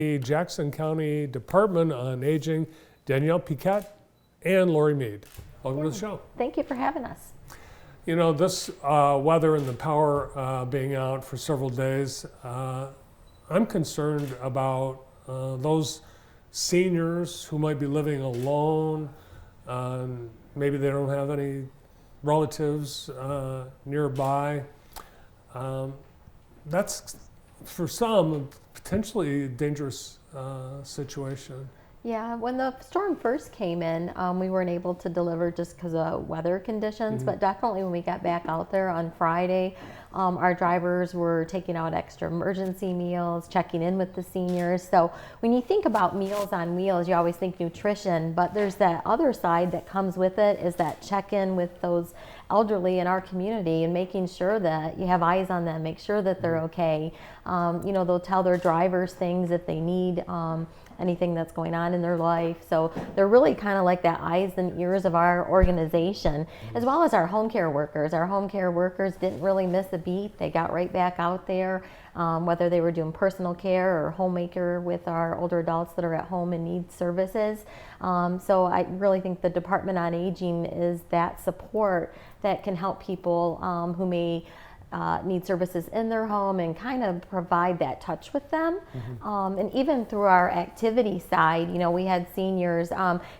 the Jackson County Department on Aging, Danielle Piquette and Lori Mead. Welcome to the show. Thank you for having us. You know, this weather and the power being out for several days, I'm concerned about those seniors who might be living alone. Maybe they don't have any relatives nearby. That's, for some, potentially a dangerous situation. Yeah, when the storm first came in, we weren't able to deliver just because of weather conditions, but definitely when we got back out there on Friday, our drivers were taking out extra emergency meals, checking in with the seniors. So when you think about Meals on Wheels, you always think nutrition, but there's that other side that comes with it, is that check-in with those elderly in our community and making sure that you have eyes on them, make sure that they're okay. You know, they'll tell their drivers things if they need anything that's going on in their life. So they're really kind of like that eyes and ears of our organization, as well as our home care workers. Our home care workers didn't really miss a beat. They got right back out there, whether they were doing personal care or homemaker with our older adults that are at home and need services. So I really think the Department on Aging is that support that can help people who may need services in their home and kind of provide that touch with them. And even through our activity side, you know, we had seniors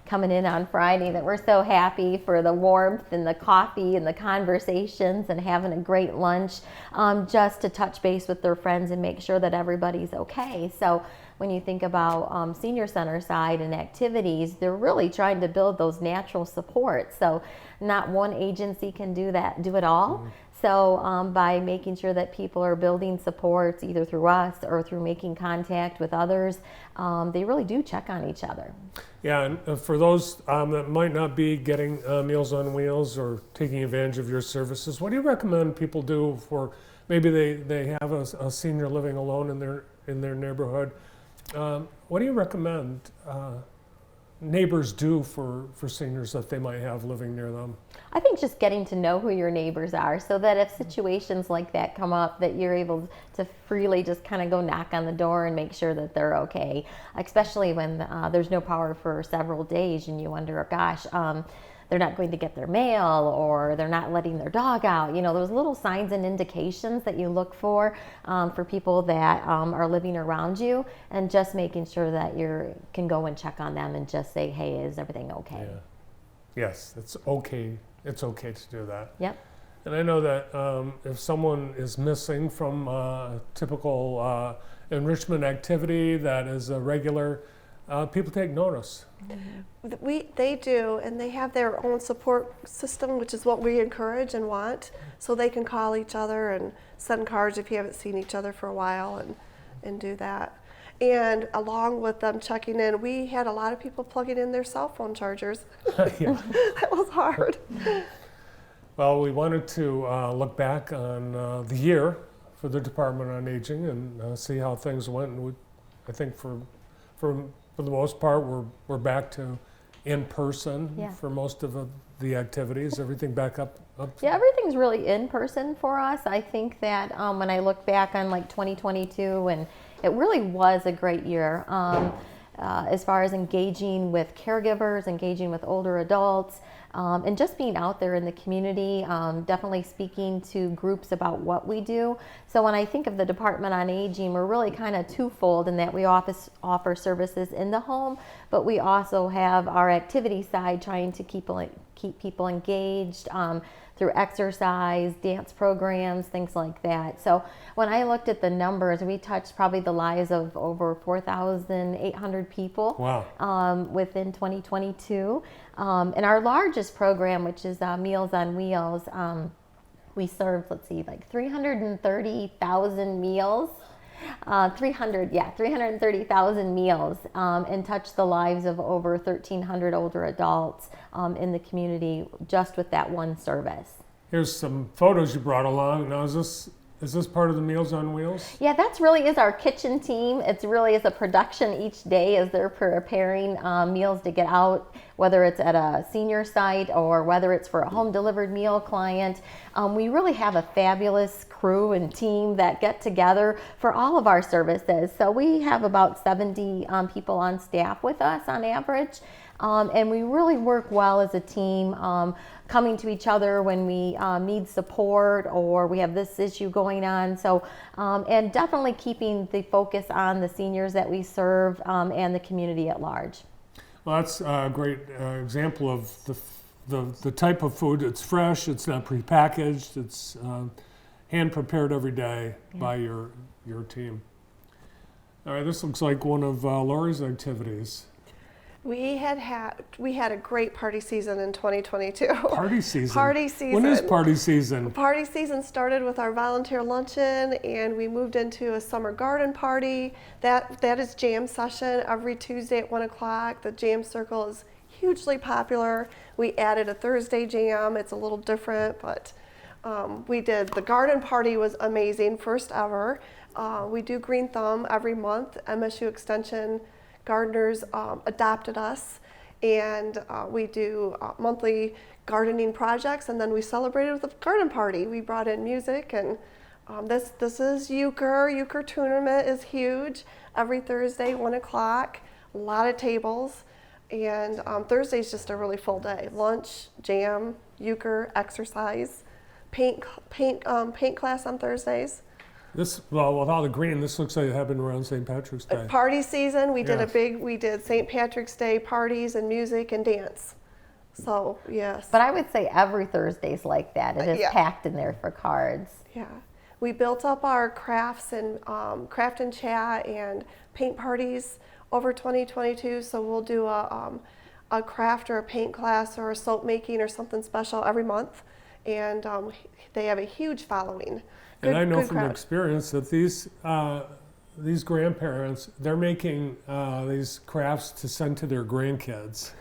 coming in on Friday that were so happy for the warmth and the coffee and the conversations and having a great lunch, just to touch base with their friends and make sure that everybody's okay. So when you think about senior center side and activities, they're really trying to build those natural supports. So not one agency can do it all. So by making sure that people are building supports either through us or through making contact with others, they really do check on each other. Yeah, and for those that might not be getting Meals on Wheels or taking advantage of your services, what do you recommend people do for, maybe they have a senior living alone in their neighborhood? What do you recommend neighbors do for seniors that they might have living near them? I think just getting to know who your neighbors are, so that if situations like that come up, that you're able to freely just kind of go knock on the door and make sure that they're okay, especially when there's no power for several days and you wonder, gosh, they're not going to get their mail, or they're not letting their dog out. You know, those little signs and indications that you look for people that are living around you, and just making sure that you can go and check on them and just say, hey, is everything okay? Yeah. Yes, it's okay. It's okay to do that. Yep. And I know that if someone is missing from a typical enrichment activity that is a regular, people take notice. They do, and they have their own support system, which is what we encourage and want, so they can call each other and send cards if you haven't seen each other for a while, and do that. And along with them checking in, we had a lot of people plugging in their cell phone chargers. That was hard. Well, we wanted to look back on the year for the Department on Aging and see how things went. And I think for the most part, we're back to in person for most of the activities. Everything back up. Yeah, everything's really in person for us. I think that when I look back on like 2022, and it really was a great year as far as engaging with caregivers, engaging with older adults, and just being out there in the community, definitely speaking to groups about what we do. So when I think of the Department on Aging, we're really kind of twofold in that we offer services in the home, but we also have our activity side, trying to keep people engaged through exercise, dance programs, things like that. So when I looked at the numbers, we touched probably the lives of over 4,800 people. Wow. Within 2022. And our largest program, which is Meals on Wheels, we served, like 330,000 meals. 330,000 meals, and touched the lives of over 1,300 older adults in the community just with that one service. Here's some photos you brought along. Now, is Is this part of the Meals on Wheels? Yeah, that's really is our kitchen team. It's really is a production each day as they're preparing meals to get out, whether it's at a senior site or whether it's for a home delivered meal client. We really have a fabulous crew and team that get together for all of our services. So we have about 70 people on staff with us on average. And we really work well as a team, coming to each other when we need support or we have this issue going on. So, and definitely keeping the focus on the seniors that we serve and the community at large. Well, that's a great example of the type of food. It's fresh, it's not prepackaged, it's hand prepared every day by your team. All right, this looks like one of Lori's activities. We had a great party season in 2022. Party season? Party season. When is party season? Party season started with our volunteer luncheon, and we moved into a summer garden party. That is jam session every Tuesday at 1 o'clock. The jam circle is hugely popular. We added a Thursday jam. It's a little different, but we did. The garden party was amazing, first ever. We do Green Thumb every month. MSU Extension gardeners adopted us, and we do monthly gardening projects, and then we celebrated with a garden party. We brought in music, and this is Euchre. Euchre tournament is huge. Every Thursday, 1 o'clock, a lot of tables, and Thursday's just a really full day. Lunch, jam, Euchre, exercise, paint class on Thursdays. Well, with all the green, this looks like it happened around St. Patrick's Day. Party season, we Yes. did St. Patrick's Day parties and music and dance. So, yes. But I would say every Thursday's like that. It is packed in there for cards. Yeah. We built up our crafts and craft and chat and paint parties over 2022. So we'll do a craft or a paint class or a soap making or something special every month. And they have a huge following. And I know good from crowd. experience that these grandparents, they're making these crafts to send to their grandkids.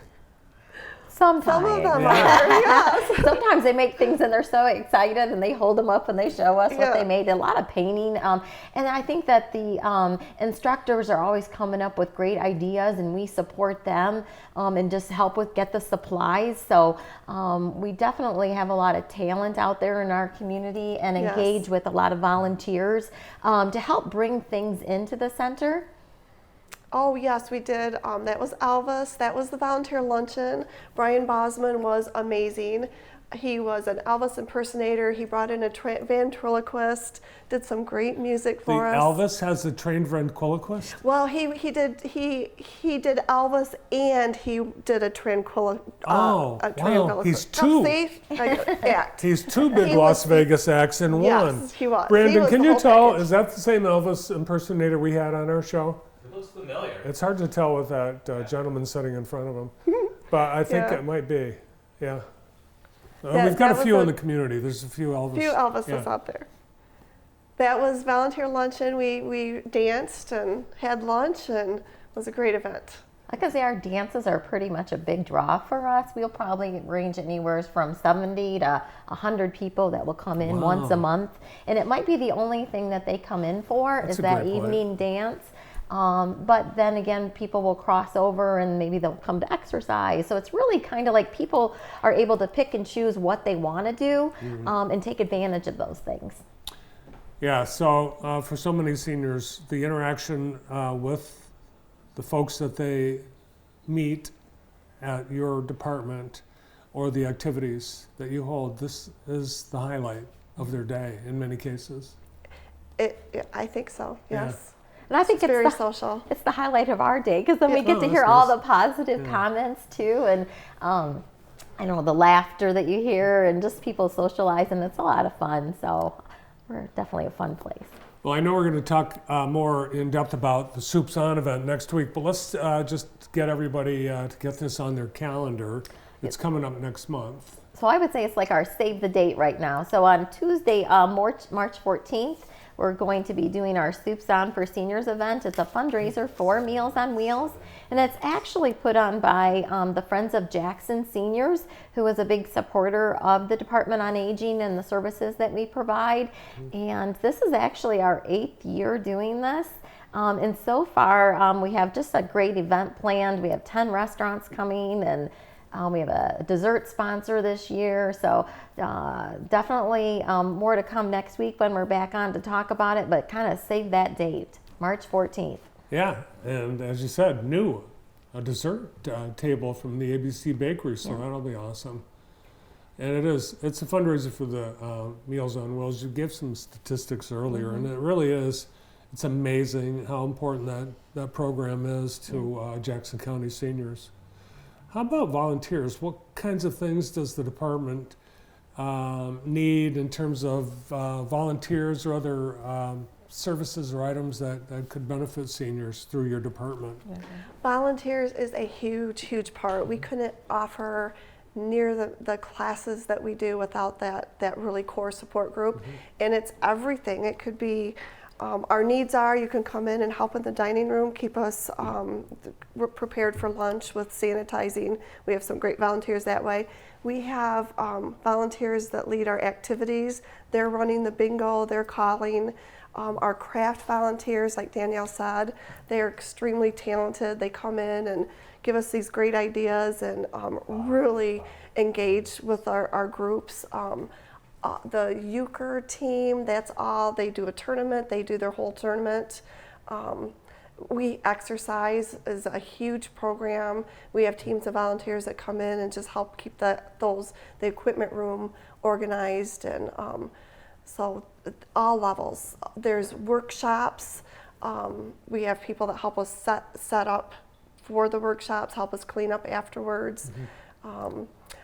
Sometimes. Some of them Yeah. are, yes. Sometimes they make things and they're so excited and they hold them up and they show us what they made. A lot of painting. And I think that the instructors are always coming up with great ideas and we support them and just help get the supplies. So we definitely have a lot of talent out there in our community and engage with a lot of volunteers to help bring things into the center. Oh, yes, we did. That was Elvis. That was the volunteer luncheon. Brian Bosman was amazing. He was an Elvis impersonator. He brought in a ventriloquist, did some great music for us. Elvis has a trained ventriloquist? Well, he did Elvis and he did a tranquility. Wow. He's two. Act. He's two big Las Vegas acts in one. Yes, he was. Brandon, He was can the you whole tell, package. is that the same Elvis impersonator we had on our show? It looks familiar. It's hard to tell with that gentleman sitting in front of him, but I think it might be. Yeah. We've got a few in the community. There's a few Elvis. Few Elvises out there. That was volunteer luncheon. We danced and had lunch and it was a great event. Like I say, our dances are pretty much a big draw for us. We'll probably range anywhere from 70 to 100 people that will come in once a month. And it might be the only thing that they come in for is that evening dance. But then again, people will cross over and maybe they'll come to exercise. So it's really kind of like people are able to pick and choose what they want to do and take advantage of those things. Yeah, so for so many seniors, the interaction with the folks that they meet at your department or the activities that you hold, this is the highlight of their day in many cases. I think so, yes. And I think it's very social. It's the highlight of our day because then we get to hear all the positive comments too, and I know the laughter that you hear and just people socializing. It's a lot of fun. So we're definitely a fun place. Well, I know we're going to talk more in depth about the Soups On event next week, but let's just get everybody to get this on their calendar. It's coming up next month. So I would say it's like our save the date right now. So on Tuesday, March 14th, we're going to be doing our Soups On for Seniors event. It's a fundraiser for Meals on Wheels, and it's actually put on by the Friends of Jackson Seniors, who is a big supporter of the Department on Aging and the services that we provide. And this is actually our 8th year doing this. And so far, we have just a great event planned. We have 10 restaurants coming, and we have a dessert sponsor this year. So definitely more to come next week when we're back on to talk about it, but kind of save that date, March 14th. Yeah, and as you said, a dessert table from the ABC Bakery, so that'll be awesome. And it's a fundraiser for the Meals on Wheels. You gave some statistics earlier, and it really is. It's amazing how important that program is to Jackson County seniors. How about volunteers? What kinds of things does the department need in terms of volunteers or other services or items that could benefit seniors through your department? Volunteers is a huge part. We couldn't offer near the classes that we do without that really core support group. And it's everything. It could be our needs are you can come in and help in the dining room, keep us we're prepared for lunch with sanitizing. We have some great volunteers that way. We have volunteers that lead our activities. They're running the bingo, they're calling. Our craft volunteers, like Danielle said, they are extremely talented. They come in and give us these great ideas and really engage with our groups. The euchre team, that's all. They do a tournament. They do their whole tournament. We exercise is a huge program. We have teams of volunteers that come in and just help keep the equipment room organized, and so all levels. There's workshops. We have people that help us set up for the workshops, help us clean up afterwards.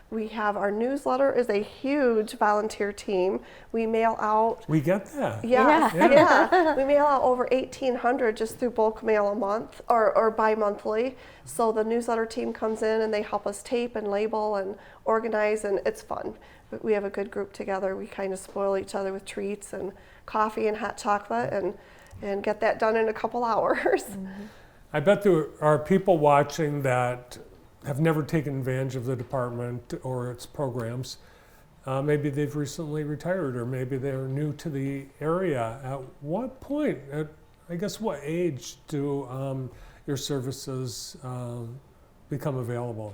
We have our newsletter is a huge volunteer team. We mail out. We get that. Yeah. We mail out over 1,800 just through bulk mail a month or bi-monthly. So the newsletter team comes in and they help us tape and label and organize, and it's fun. We have a good group together. We kind of spoil each other with treats and coffee and hot chocolate and get that done in a couple hours. I bet there are people watching that have never taken advantage of the department or its programs. Maybe they've recently retired, or maybe they're new to the area. At what point, what age do your services become available?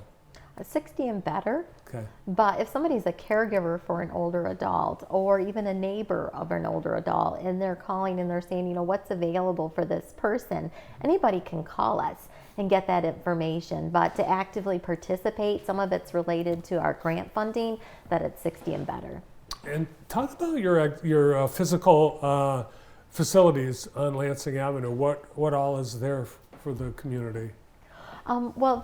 60 and better. Okay. But if somebody's a caregiver for an older adult, or even a neighbor of an older adult, and they're calling and they're saying, what's available for this person, anybody can call us and get that information. But to actively participate, some of it's related to our grant funding, that it's 60 and better. And talk about your physical facilities on Lansing Avenue. What all is there for the community? Well,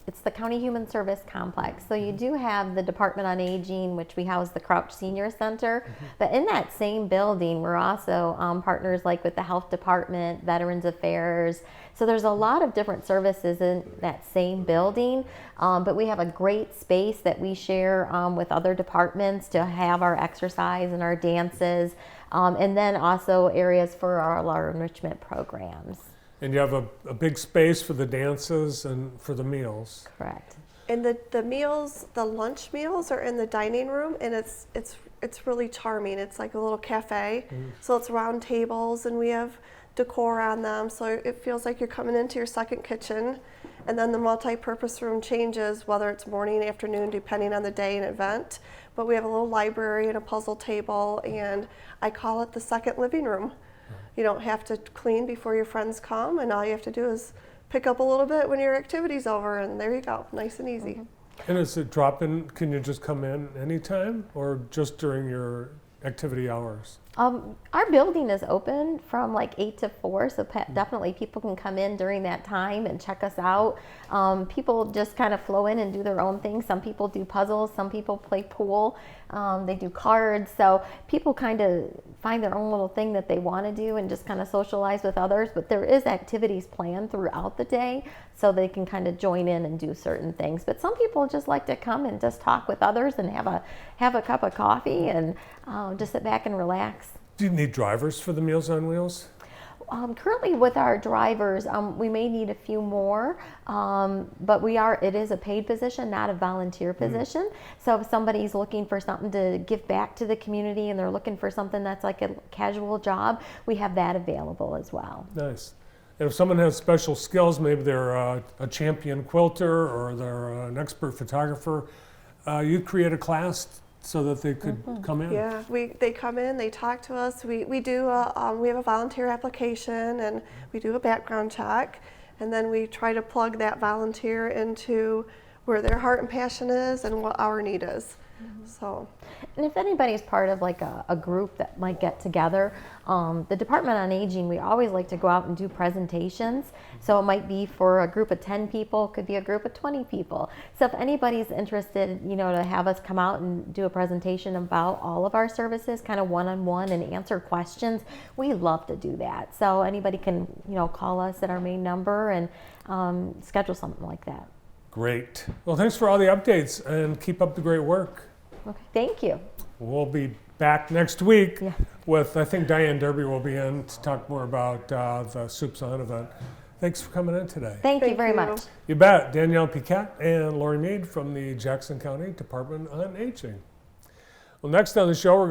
it's the County Human Service Complex. So you do have the Department on Aging, which we house the Crouch Senior Center. But in that same building, we're also partners like with the Health Department, Veterans Affairs. So there's a lot of different services in that same building. But we have a great space that we share with other departments to have our exercise and our dances. And then also areas for our enrichment programs. And you have a big space for the dances and for the meals. Correct. And the meals, the lunch meals are in the dining room, and it's really charming. It's like a little cafe. So it's round tables, and we have decor on them, so it feels like you're coming into your second kitchen. And then the multi-purpose room changes, whether it's morning, afternoon, depending on the day and event. But we have a little library and a puzzle table, and I call it the second living room. You don't have to clean before your friends come, and all you have to do is pick up a little bit when your activity's over, and there you go, nice and easy. And is it drop-in? Can you just come in anytime, or just during your activity hours? Our building is open from like 8 to 4, so definitely people can come in during that time and check us out. People just kind of flow in and do their own thing. Some people do puzzles, some people play pool, they do cards. So people kind of find their own little thing that they want to do and just kind of socialize with others. But there is activities planned throughout the day, so they can kind of join in and do certain things. But some people just like to come and just talk with others and have a cup of coffee and just sit back and relax. Do you need drivers for the Meals on Wheels? Currently with our drivers, we may need a few more, but it is a paid position, not a volunteer position. So if somebody's looking for something to give back to the community and they're looking for something that's like a casual job, we have that available as well. Nice. And if someone has special skills, maybe they're a champion quilter or they're an expert photographer, you create a class so that they could come in. Yeah, they come in, they talk to us. We have a volunteer application and we do a background check, and then we try to plug that volunteer into where their heart and passion is and what our need is. So, and if anybody's part of like a group that might get together, the Department on Aging, we always like to go out and do presentations. So it might be for a group of 10 people, could be a group of 20 people. So if anybody's interested, to have us come out and do a presentation about all of our services, kind of one-on-one and answer questions, we love to do that. So anybody can, call us at our main number and schedule something like that. Great. Well, thanks for all the updates and keep up the great work. Okay, thank you. We'll be back next week Yeah. with, I think Diane Derby will be in to talk more about the Soups On event. Thanks for coming in today. Thank you Thank very you. much. You bet. Danielle Piquette and Lori Mead from the Jackson County Department on Aging. Well, next on the show, we're going